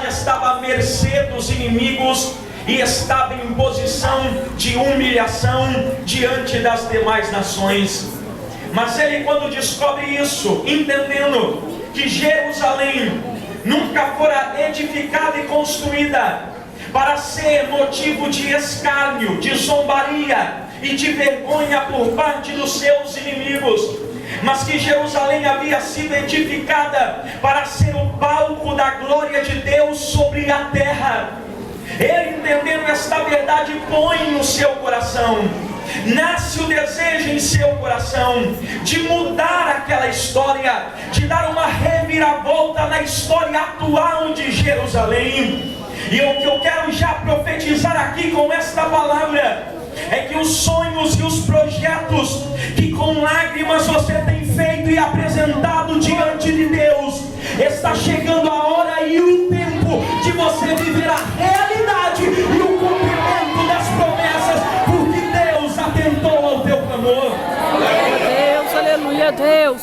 cidade estava à mercê dos inimigos e estava em posição de humilhação diante das demais nações. Mas ele, quando descobre isso, entendendo que Jerusalém nunca fora edificada e construída para ser motivo de escárnio, de zombaria e de vergonha por parte dos seus inimigos, mas que Jerusalém havia sido edificada para ser o palco da glória de Deus sobre a terra. Ele, entendendo esta verdade, põe no seu coração, nasce o desejo em seu coração de mudar aquela história, de dar uma reviravolta na história atual de Jerusalém. E o que eu quero já profetizar aqui com esta palavra é que os sonhos e os projetos que com lágrimas você tem feito e apresentado diante de Deus, está chegando a hora e o tempo de você viver a realidade e o cumprimento das promessas, porque Deus atentou ao teu clamor. Deus, aleluia, Deus.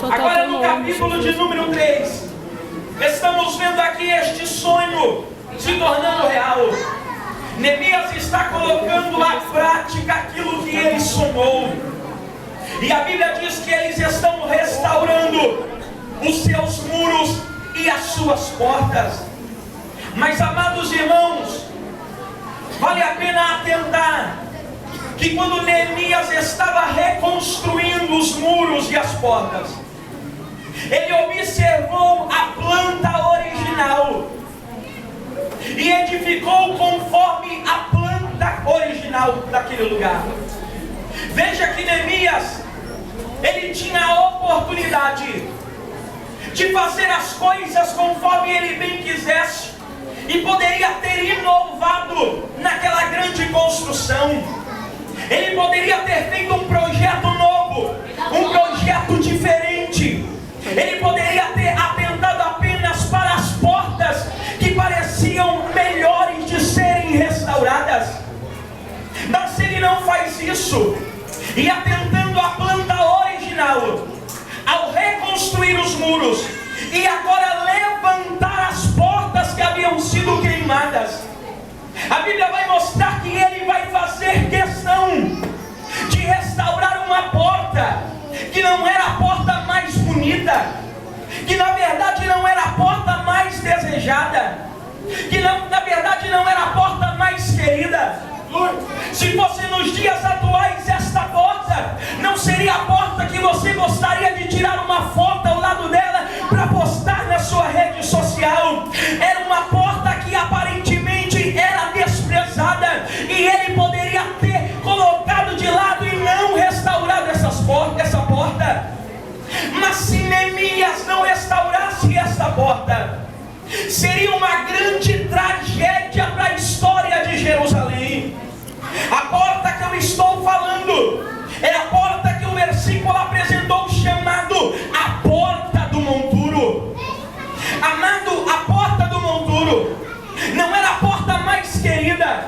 Agora no capítulo de número 3, estamos vendo aqui este sonho se tornando real. Neemias está colocando à prática aquilo que ele sonhou. E a Bíblia diz que eles estão restaurando os seus muros e as suas portas. Mas, amados irmãos, vale a pena atentar que quando Neemias estava reconstruindo os muros e as portas, ele observou a planta original e edificou conforme a planta original daquele lugar. Veja que Neemias, ele tinha a oportunidade de fazer as coisas conforme ele bem quisesse, e poderia ter inovado naquela grande construção. Ele poderia ter feito um projeto novo, um projeto diferente. Ele poderia ter atentado apenas para as portas que pareciam melhores de serem restauradas. Mas ele não faz isso, e atentando à planta original, ao reconstruir os muros e agora levantar as portas que haviam sido queimadas, a Bíblia vai mostrar que ele vai fazer questão de restaurar uma porta que não era a porta mais bonita, que na verdade não era a porta mais desejada, que na verdade não era a porta mais querida. Se fosse nos dias atuais, esta porta não seria a porta que você gostaria de tirar uma foto ao lado dela para postar na sua rede social. Era uma porta que aparentemente era desprezada, e ele poderia ter colocado de lado e não restaurado essa porta. Mas se Neemias não restaurasse esta porta, seria uma grande tragédia para a história de Jerusalém. A porta que eu estou falando é a porta que o versículo apresentou, chamado a porta do monturo. Amado, a porta do monturo não era a porta mais querida,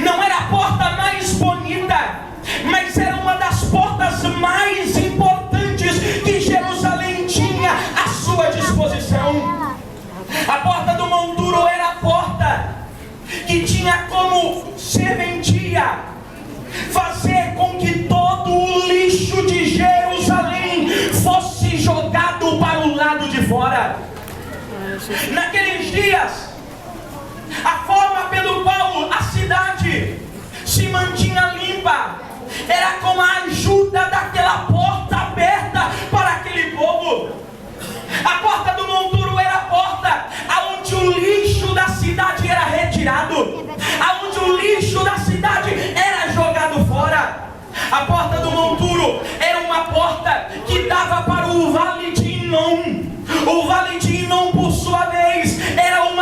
não era a porta mais bonita, mas era uma das portas mais importantes que Jerusalém tinha à sua disposição. A porta do monturo era a porta que tinha como serventia fazer com que todo o lixo de Jerusalém fosse jogado para o lado de fora. Naqueles dias, a forma pelo qual a cidade se mantinha limpa era com a ajuda daquela porta aberta para aquele povo. A porta do monturo era a porta aonde o lixo da cidade era retirado, aonde o lixo da cidade era jogado fora. A porta do monturo era uma porta que dava para o Vale de Inom. O Vale de Inom, por sua vez, era um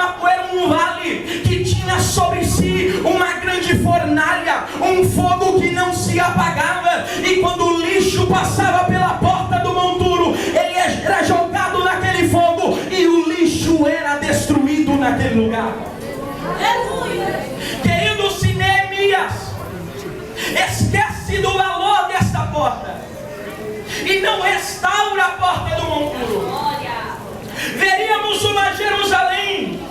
vale que tinha sobre si uma grande fornalha, um fogo que não se apagava, e quando o lixo passava pela porta do monturo, ele era jogado naquele fogo e o lixo era destruído naquele lugar. Querido, se Neemias esquece do valor desta porta e não restaura a porta do monturo, veríamos uma Jerusalém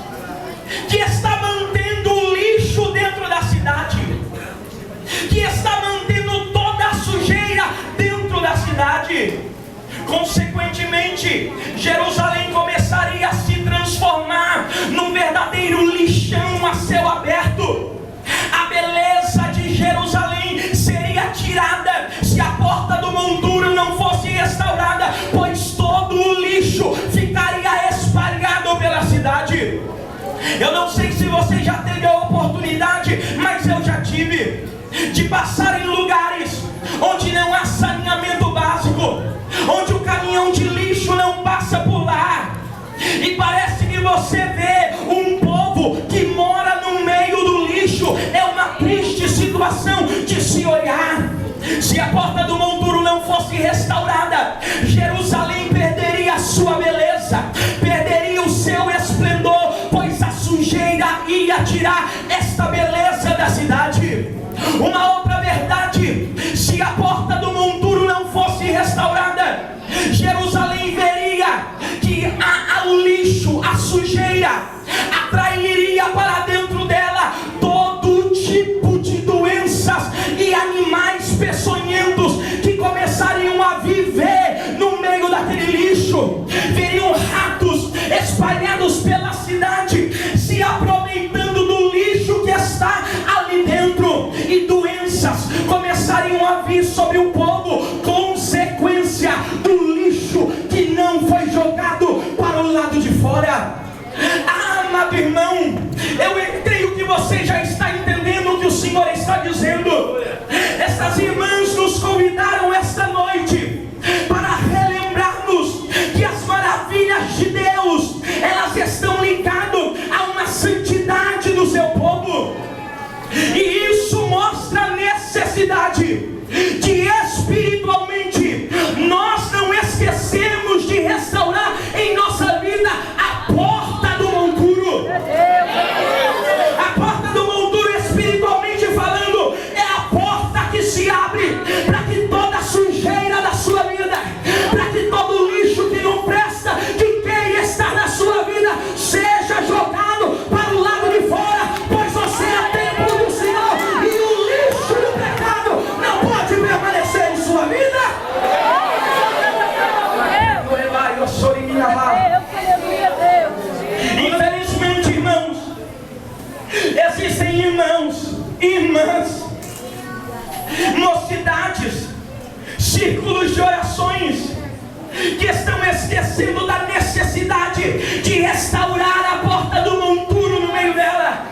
repente, Jerusalém começaria a se transformar num verdadeiro lixão a céu aberto. A beleza de Jerusalém seria tirada se a porta do monturo não fosse restaurada, pois todo o lixo ficaria espalhado pela cidade. Eu não sei se você já teve a oportunidade, mas eu já tive, de passar em lugares onde não há saneamento básico, onde o caminhão de lixo não passa por lá, e parece que você vê um povo que mora no meio do lixo. É uma triste situação de se olhar. Se a porta do monturo não fosse restaurada, Jerusalém perderia a sua beleza, perderia o seu esplendor, pois a sujeira ia tirar esta beleza da cidade. Uma outra verdade: se a porta do monturo não fosse restaurada, Jerusalém veria que o lixo, a sujeira, atrairia para dentro dela todo tipo de doenças e animais peçonhentos que começariam a viver no meio daquele lixo. Veriam ratos espalhados pela cidade, se aproveitando do lixo que está ali dentro, e doenças começariam a vir sobre o povo, consequência do lixo que não foi jogado para o lado de fora. Amado irmão, eu creio que você já está entendendo o que o Senhor está dizendo. Essas irmãs nos convidaram esta noite para relembrarmos que as maravilhas de Deus, elas estão ligadas a uma santidade do seu povo. E isso mostra a necessidade de espiritualmente nós não esquecermos de restaurar em nossa vida a porta do monturo. A porta do monturo, espiritualmente falando, é a porta que se abre para que toda a sujeira da sua vida, para que todo o lixo que não presta, que queira estar na sua vida, seja jogado para o lado de fora, pois você é templo do Senhor e o lixo do pecado não pode permanecer em sua vida. Infelizmente, irmãos, existem irmãs, mocidades, círculos de orações que estão esquecendo da necessidade de restaurar a porta do monturo no meio dela.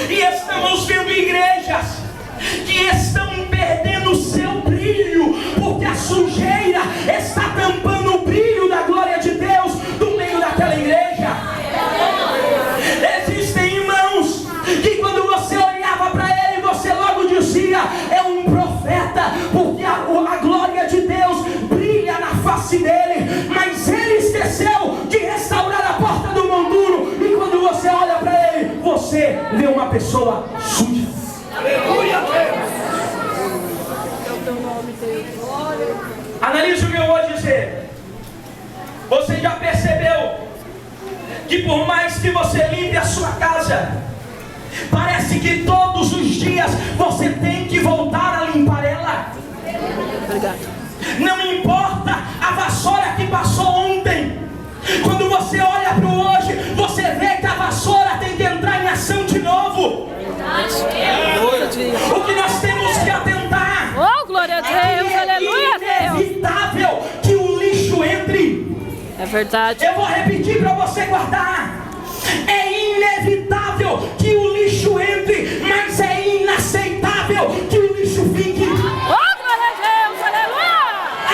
E estamos vendo igrejas que estão perdendo o seu brilho, porque a sujeira está tampando o brilho da glória de Deus no meio daquela igreja. Existem irmãos que quando você olhava para ele, você logo dizia: é um profeta, porque a glória de Deus brilha na face dele, mas ele esqueceu de restaurar a porta do monturo, e quando você olha para ele, você vê uma pessoa suja. Aleluia, analise o que eu vou dizer. Você já percebeu que por mais que você limpe a sua casa, parece que todos os dias você tem que voltar a limpar ela? Obrigado. Não importa a vassoura que passou ontem, quando você olha para o hoje, você vê que a vassoura tem que entrar em ação de novo. O que nós temos que atentar, oh, glória a Deus, aleluia, é inevitável que o lixo entre. É verdade. Eu vou repetir para você guardar. É inevitável que o lixo entre, mas é inaceitável que o lixo fique. Oh, glória a Deus, aleluia.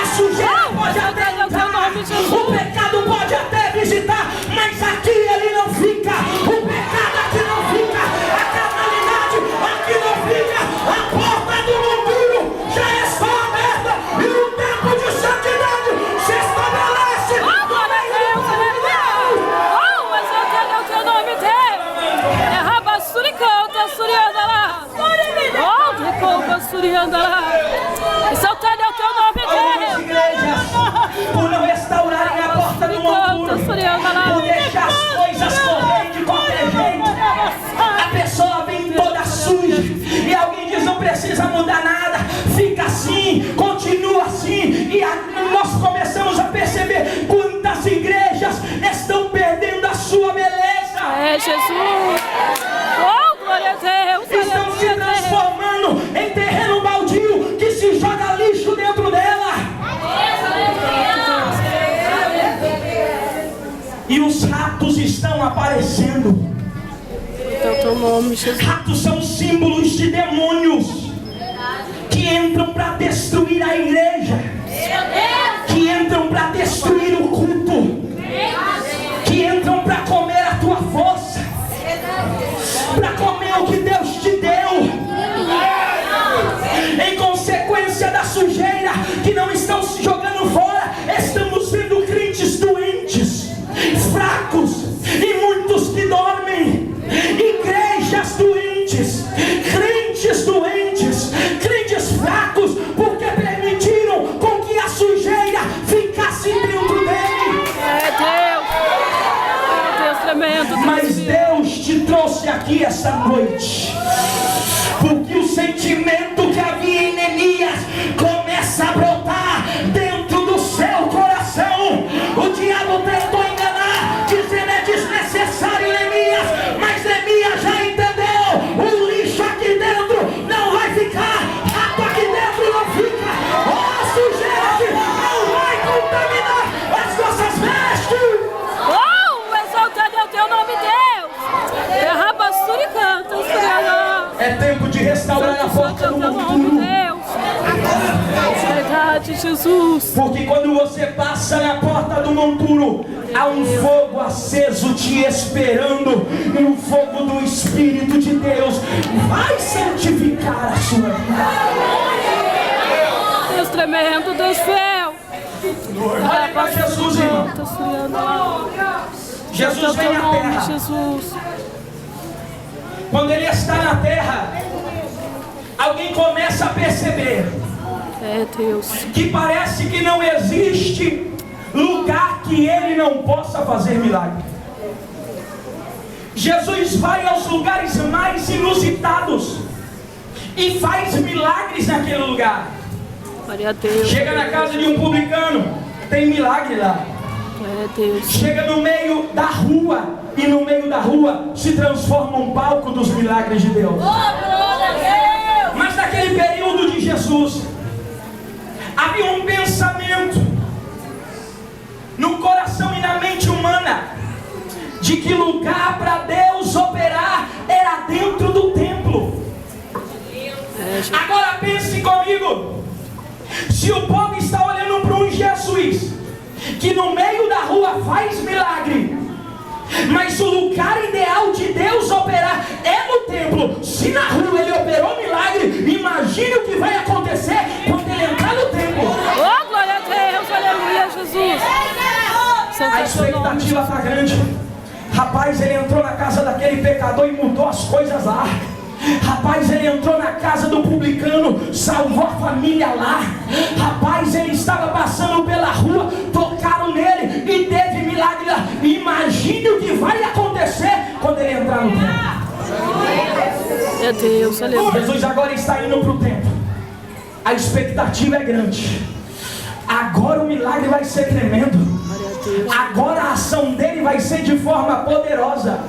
A sujeira pode até entrar, o pecado pode até visitar, mas aqui ele não fica. O pecado aqui não fica, a carnalidade aqui não fica. A porta do monturo já está aberta e o tempo de santidade se estabelece. Oh, glória a Deus, aleluia. Oh, mas eu quero o teu nome dele. É Rabassurica, Surianda lá. Oh, Ricoba, Surianda lá. Exaltado é o teu nome dele. Algumas igrejas, por não restaurarem a porta do monturo, por deixar as coisas correrem de qualquer jeito, a pessoa vem toda suja e alguém diz: não precisa mudar nada, fica assim, continua assim, e nós começamos a perceber Jesus. Oh, glória a Deus. Estão se Aleluia, Deus. transformando em terreno baldio que se joga lixo dentro dela. E os ratos estão aparecendo. É o teu nome, Jesus. Ratos são símbolos de demônios que entram para destruir a igreja, que entram para destruir o culto, que entram para comer a tua força, para comer o que Deus te deu. Em consequência da sujeira que não estão se jogando fora, estamos vendo crentes doentes, fracos e muitos que dormem. Igrejas doentes, crentes fracos, porque permitiram com que a sujeira ficasse dentro dele. Deus tremendo. Mas Deus te trouxe aqui essa noite, porque o sentimento que havia em Neemias começa a brotar dentro do seu coração. O diabo tentou enganar, dizendo é desnecessário Neemias, mas Neemias já entendeu: o lixo aqui dentro não vai ficar, rato aqui dentro não fica, a sujeira aqui não vai contaminar as nossas vestes. Oh, exaltado é o teu nome, Deus. Derrabassuri canta, É tempo de restaurar a porta do monturo. Verdade, Jesus. Porque quando você passa na porta do monturo, há um fogo aceso te esperando, e o fogo do Espírito de Deus vai santificar a sua vida. Deus tremendo, Deus fiel. Olha para Jesus, irmão. Jesus vem à terra. Jesus. Quando ele está na terra, alguém começa a perceber É Deus. que parece que não existe lugar que ele não possa fazer milagre. Jesus vai aos lugares mais inusitados e faz milagres naquele lugar. Glória a Deus. Chega na casa de um publicano, tem milagre lá. Glória a Deus. Chega no meio da rua, e no meio da rua se transforma um palco dos milagres de Deus. Mas naquele período de Jesus, havia um pensamento no coração e na mente humana de que lugar para Deus operar era dentro do templo. Agora pense comigo: se o povo está olhando para um Jesus que no meio da rua faz milagre, mas o lugar ideal de Deus operar é no templo. Se na rua ele operou milagre, imagine o que vai acontecer quando ele entrar no templo. Oh, glória a Deus, aleluia, Jesus. A expectativa está grande. Rapaz, ele entrou na casa daquele pecador e mudou as coisas lá. Rapaz, ele entrou na casa do publicano, salvou a família lá. Rapaz, ele estava passando pela rua, tocaram nele e teve milagre lá. Imagine o que vai acontecer quando ele entrar no templo. É Deus, aleluia. Jesus agora está indo para o templo. A expectativa é grande. Agora o milagre vai ser tremendo. Agora a ação dele vai ser de forma poderosa.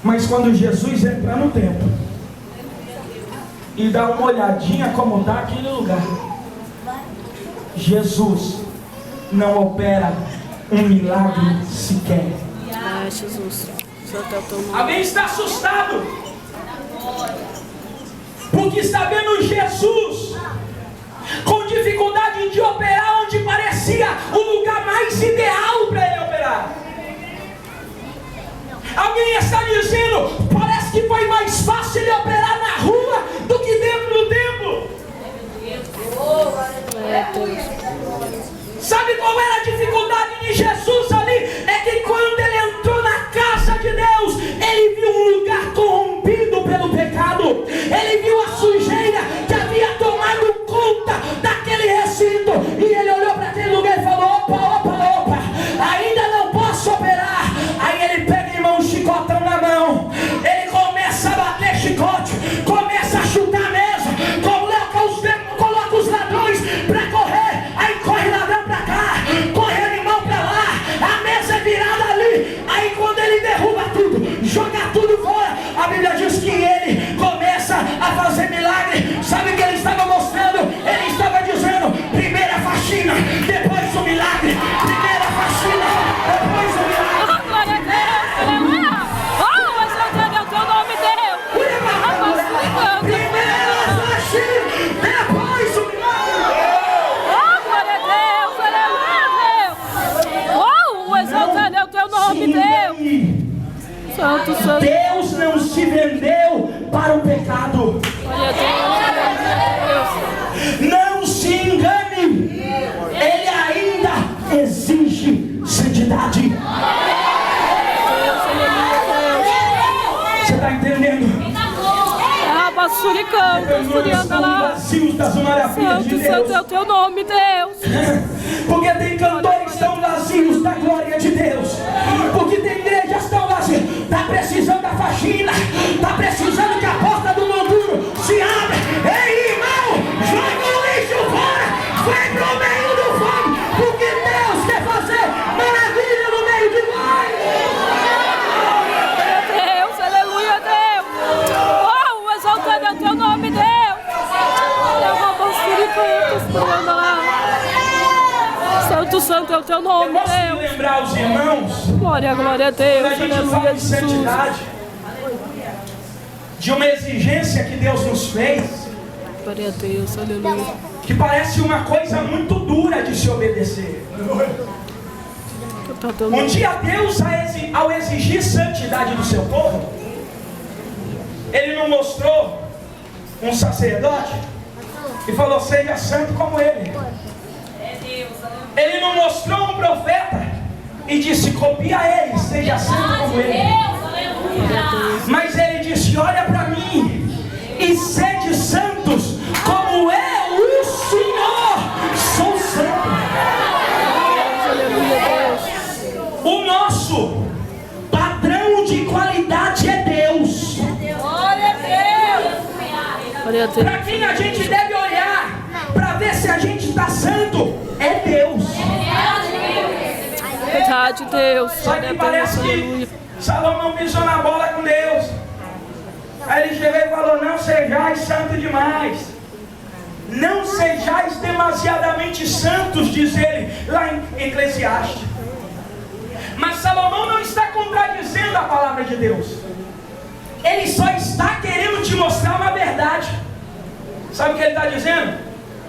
Mas quando Jesus entrar no templo e dar uma olhadinha como está aquele lugar, Jesus não opera um milagre sequer. Ai, Jesus. Alguém está assustado porque está vendo Jesus com dificuldade de operar onde parecia o lugar mais ideal para ele operar. Alguém está dizendo: parece que foi mais fácil ele operar na rua do que dentro do templo. Sabe qual era a dificuldade de Jesus ali? É que quando ele entrou na casa de Deus, ele viu um lugar corrompido pelo pecado. Ele viu a sujeira que havia tomado conta daquele recinto. E ele olhou para aquele lugar e falou: opa, ainda não posso operar. Aí ele pega, irmão, um chicotão na mão. Ele começa a bater chicote, começa a chutar a mesa, coloca os ladrões para correr. Aí corre ladrão para cá, nome, se Deus. engane. Santo, santo. Deus não se vendeu para o pecado. Glória a Deus. Não se engane. Ele ainda exige santidade. Você está entendendo? Vazios das maravilhas de Santo, Deus. santo é o teu nome, Deus. Porque tem cantores tão vazios da glória de Deus. Porque tem igrejas tão vazias. Está precisando da faxina. Está precisando que a porta do monturo se abra. Ei, irmão, joga o lixo fora. Vai pro meio do fogo. Porque Deus quer fazer maravilha no meio de nós. Deus, aleluia, Deus. Oh, exaltado é o teu nome, Deus. Santo, santo é o teu nome, Eu gosto de Deus. lembrar os irmãos, Glória, glória a Deus, quando a gente fala aleluia, de Jesus. santidade, de uma exigência que Deus nos fez, Glória a Deus, aleluia. que parece uma coisa muito dura de se obedecer. Um dia Deus, ao exigir santidade do seu povo, Ele não mostrou um sacerdote e falou: seja santo como ele. Ele não mostrou um profeta e disse: copia ele, seja santo como ele. Mas ele disse: olha para mim e sede santos como eu, o Senhor, sou santo. O nosso padrão de qualidade é Deus. Para quem a gente deve olhar para ver se a gente está santo é Deus. Verdade, Deus. Só que parece que Salomão pisou na bola com Deus. Aí ele chegou e falou: não sejais santo demais. Não sejais demasiadamente santos, diz ele lá em Eclesiastes. Mas Salomão não está contradizendo a palavra de Deus. Ele só está querendo te mostrar uma verdade. Sabe o que ele está dizendo?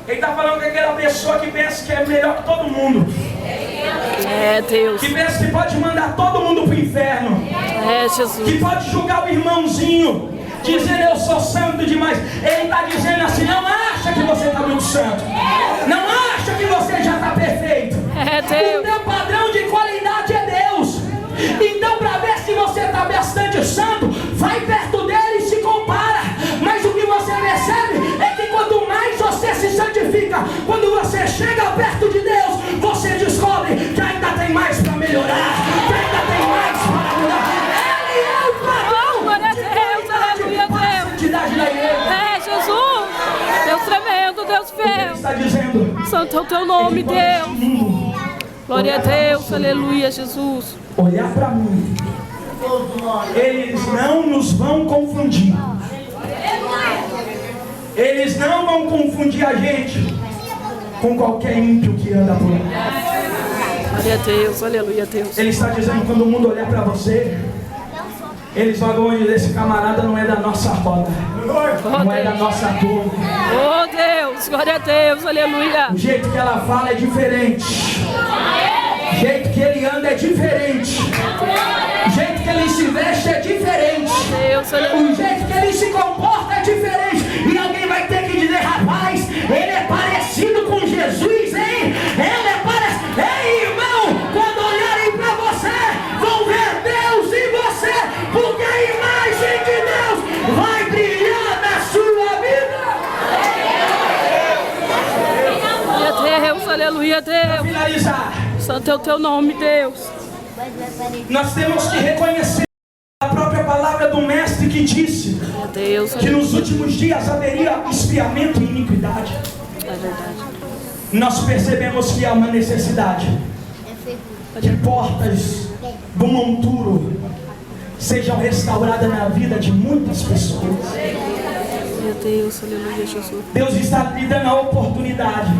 Ele está falando com aquela pessoa que pensa que é melhor que todo mundo. É, Deus. Que pensa que pode mandar todo mundo para o inferno. É, Jesus. Que pode julgar o irmãozinho, dizendo: eu sou santo demais. Ele está dizendo assim: não acha que você está muito santo. Não acha que você já está perfeito. É, Deus. O teu padrão de qualidade é Deus. Então, para ver se você está bastante santo, vai perto dele e se compara. Mas o que você percebe é que quanto mais você se santifica, quando você chega perto de Deus, você descobre que ainda tem mais para melhorar, que ainda tem mais para mudar. Ele é o padrão. Glória a Deus, aleluia, Deus. Santidade da igreja. É, Jesus. Deus tremendo, Deus Ele fiel. está dizendo: Santo é o teu nome, Deus. Glória a Deus, aleluia, Jesus. olhar para mim, eles não nos vão confundir. Eles não vão confundir a gente com qualquer ímpio que anda por aí. Glória a Deus, aleluia, Deus. Ele está dizendo: quando o mundo olhar para você, eles vão dizer: esse camarada não é da nossa roda, não é da nossa turma. Oh, Deus, glória a Deus, aleluia. O jeito que ela fala é diferente. O jeito que ele anda é diferente. O jeito que ele se veste é diferente. Deus, aleluia. O jeito que ele se comporta é diferente. E alguém vai ter que dizer: rapaz, ele é parecido com Jesus, hein? Ele é parecido. Ei, irmão, quando olharem para você, vão ver Deus em você, porque a imagem de Deus vai brilhar na sua vida. Glória a Deus, aleluia, Para Deus. finalizar, Santo é o teu nome, Deus. nós temos que reconhecer a própria palavra do mestre que disse Glória a Deus, que nos últimos dias haveria expiamento e iniquidade. é verdade. Nós percebemos que há uma necessidade que portas do monturo sejam restauradas na vida de muitas pessoas. Glória a Deus, aleluia, Jesus. Deus está lhe dando a oportunidade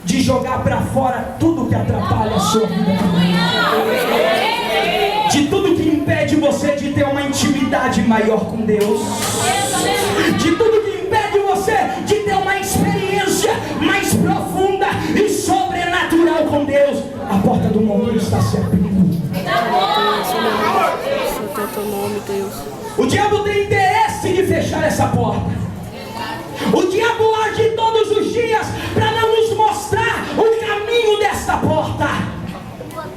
de jogar para fora tudo que atrapalha a sua vida também. De tudo que impede você de ter uma intimidade maior com Deus. De tudo que impede você de ter uma experiência mais profunda e sobrenatural com Deus. A porta do monturo está se abrindo. teu nome, Deus. O diabo tem interesse de fechar essa porta. O diabo age todos os dias para não nos mostrar o caminho desta porta.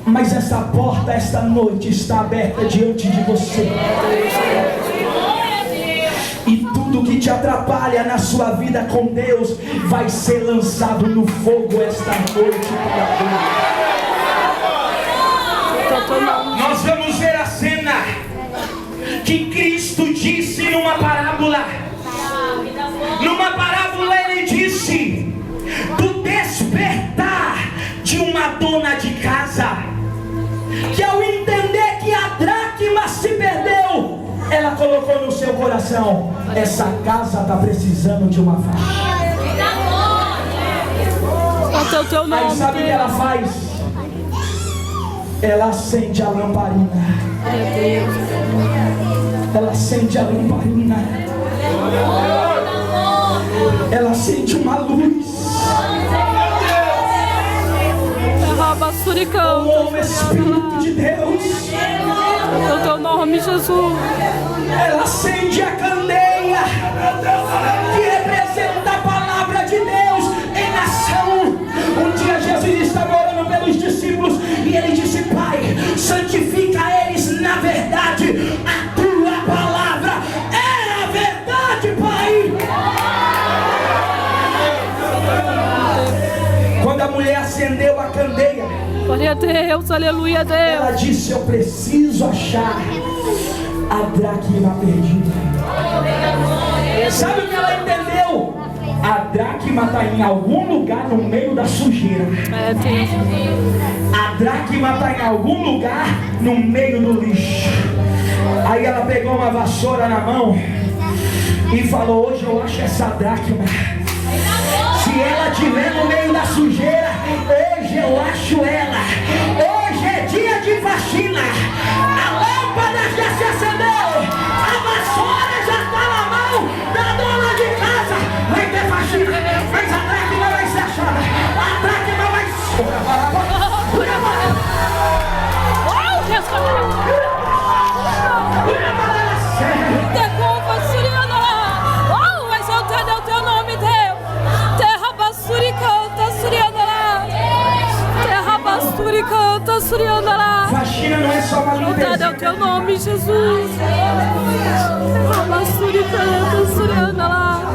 Mas essa porta, esta noite, está aberta diante de você. E tudo que te atrapalha na sua vida com Deus vai ser lançado no fogo esta noite. Nós vamos ver a cena que Cristo disse numa parábola. Numa parábola ele disse do despertar de uma dona de casa, que ao entender que a dracma se perdeu, ela colocou no seu coração: essa casa está precisando de uma faixa. Aí sabe o que ela faz? Ela acende a lamparina. Ela acende a lamparina. Ela acende uma luz. O Espírito de Deus. No teu nome, Jesus. Ela acende a candeia, que representa a palavra de Deus em ação. Um dia Jesus estava orando pelos discípulos e ele disse: Pai, santifica eles na verdade. A tua palavra é a verdade, Pai. Quando a mulher acendeu a candeia, glória a Deus, aleluia a Deus. Ela disse: eu preciso achar a dracma perdida. Sabe o que ela entendeu? A dracma está em algum lugar no meio da sujeira. A dracma está em algum lugar no meio do lixo. Aí ela pegou uma vassoura na mão e falou: hoje eu acho essa dracma. Se ela estiver no meio da sujeira, hoje eu acho ela. Hoje é dia de faxina. A lâmpada já se acendeu. A vassoura já está na mão da dona de casa. Vai ter faxina, mas a dracma vai ser achada. A dracma vai exaltado é o teu nome, Deus. Terra basuri canta, suriandala. Terra basuri canta, suriandala. Faxina não é só uma limpeza. Exaltado é o teu nome, Jesus. Terra basuri canta, suriandala.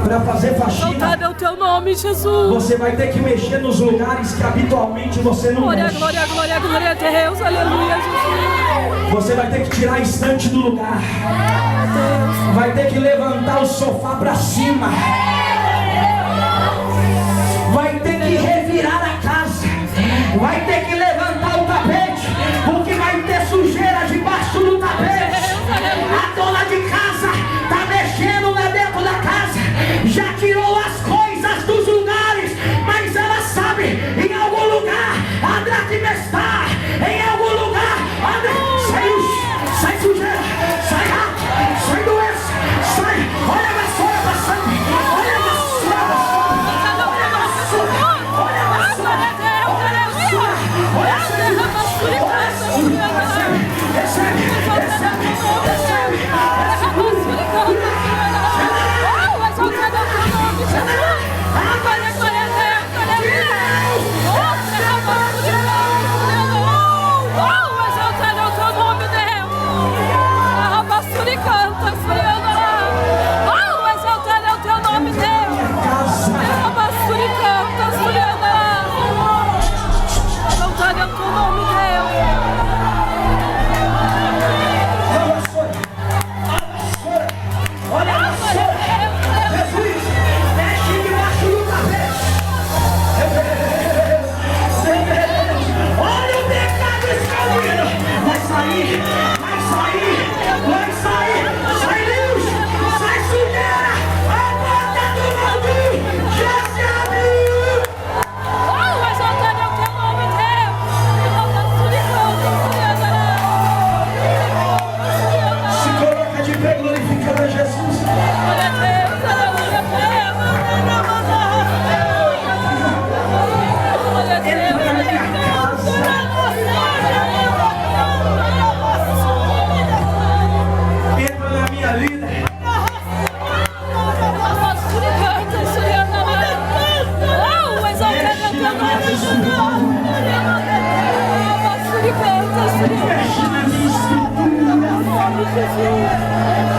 Para fazer faxina, exaltado é o teu nome, Jesus. você vai ter que mexer nos lugares que habitualmente você não glória, mexe. glória, glória, glória a Deus, aleluia, Jesus. Você vai ter que tirar a estante do lugar. Vai ter que levantar o sofá para cima. Vai ter que revirar a casa. Vai ter que levantar o tapete, porque vai ter sujeira debaixo do tapete. A dona de casa está mexendo lá dentro da casa. Já tirou as coisas dos lugares, mas ela sabe, em algum lugar a dracma está. Em algum lugar sai sujeira, sai rato, sai doença, sai. Olha a vassoura passando. Olha a vassoura passando. Olha a vassoura. Olha a vassoura. Olha a vassoura. Jesus.